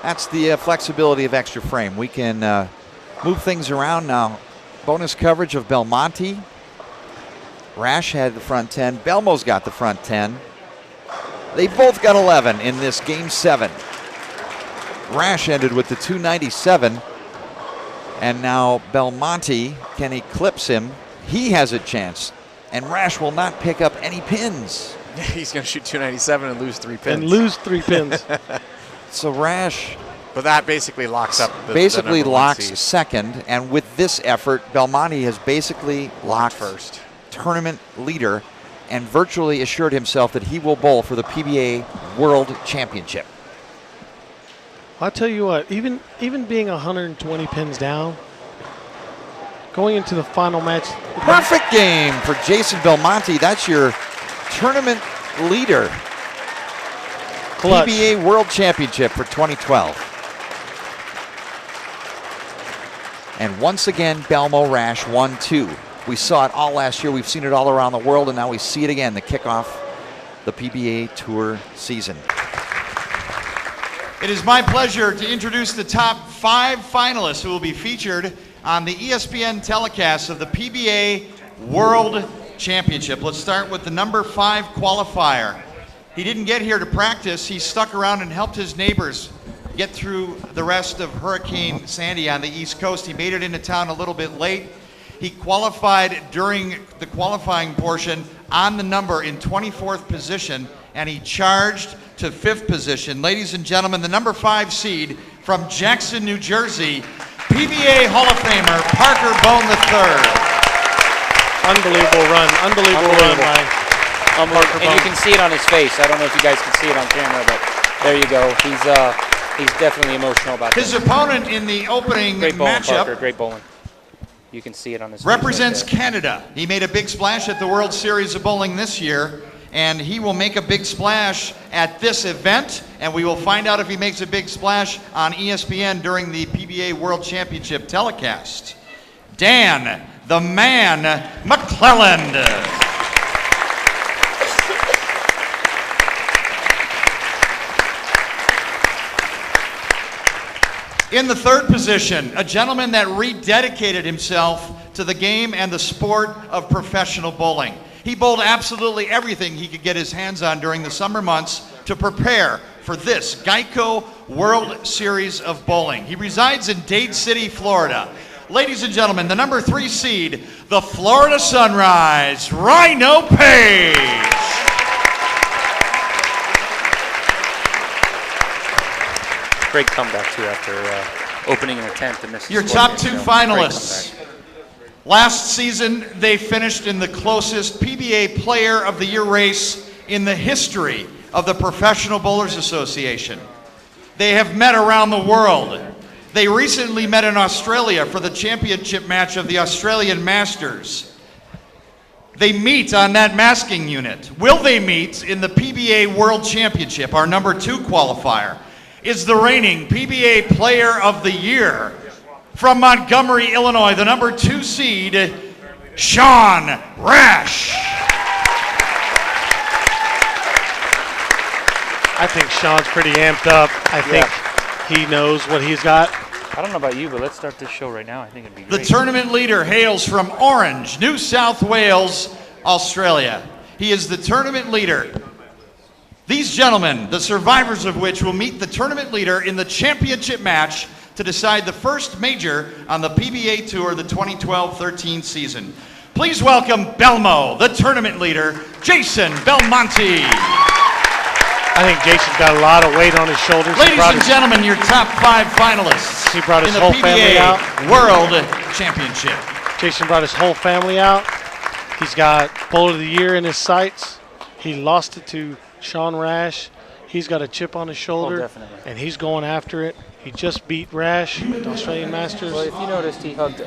That's the flexibility of extra frame. We can move things around now. Bonus coverage of Belmonte. Rash had the front 10. Belmo's got the front 10. They both got 11 in this game 7. Rash ended with the 297. And now Belmonte can eclipse him. He has a chance. And Rash will not pick up any pins. He's going to shoot 297 and lose 3 pins. And lose 3 pins. So Rash... But that basically locks up the basically number locks seed. second. And with this effort, Belmonte has basically locked first. Tournament leader and virtually assured himself that he will bowl for the PBA World Championship. I'll tell you what, even being 120 pins down, going into the final match. Perfect game for Jason Belmonte. That's your tournament leader. Clutch. PBA World Championship for 2012. And once again, Belmo Rash 1-2. We saw it all last year. We've seen it all around the world, and now we see it again, the kickoff the PBA Tour season. It is my pleasure to introduce the top 5 finalists who will be featured on the ESPN telecast of the PBA World Championship. Let's start with the number 5 qualifier. He didn't get here to practice. He stuck around and helped his neighbors get through the rest of Hurricane Sandy on the East Coast. He made it into town a little bit late. He qualified during the qualifying portion on the number in 24th position, and he charged to 5th position. Ladies and gentlemen, the number 5 seed from Jackson, New Jersey, PBA Hall of Famer Parker Bone III. Unbelievable run. Unbelievable run by Parker And you Bone. can see it on his face. I don't know if you guys can see it on camera, but there you go. He's definitely emotional about His this. opponent in the opening Great bowling, Parker. matchup Great bowling. You can see it on his face represents right there. Canada. He made a big splash at the World Series of Bowling this year, and he will make a big splash at this event, and we will find out if he makes a big splash on ESPN during the PBA World Championship telecast. Dan, the man, McClelland. In the 3rd position, a gentleman that rededicated himself to the game and the sport of professional bowling. He bowled absolutely everything he could get his hands on during the summer months to prepare for this Geico World Series of Bowling. He resides in Dade City, Florida. Ladies and gentlemen, the number 3 seed, the Florida Sunrise, Rhino Page. Great comeback, too, after opening an attempt to miss. Your top 2 finalists. Last season, they finished in the closest PBA Player of the Year race in the history of the Professional Bowlers Association. They have met around the world. They recently met in Australia for the championship match of the Australian Masters. They meet on that masking unit. Will they meet in the PBA World Championship? Our number 2 qualifier is the reigning PBA Player of the Year from Montgomery, Illinois, the number 2 seed, Sean Rash. I think Sean's pretty amped up. I think he knows what he's got. I don't know about you, but let's start this show right now. I think it'd be great. The tournament leader hails from Orange, New South Wales, Australia. He is the tournament leader. These gentlemen, the survivors of which will meet the tournament leader in the championship match to decide the first major on the PBA Tour the 2012-13 season. Please welcome Belmo, the tournament leader, Jason Belmonte. I think Jason's got a lot of weight on his shoulders. Ladies and gentlemen, your top 5 finalists He brought his in the whole family PBA out. World Championship. Jason brought his whole family out. He's got Bowler of the Year in his sights. He lost it to Sean Rash. He's got a chip on his shoulder, definitely. and he's going after it. He just beat Rash at the Australian Masters. Well, if you noticed, he hugged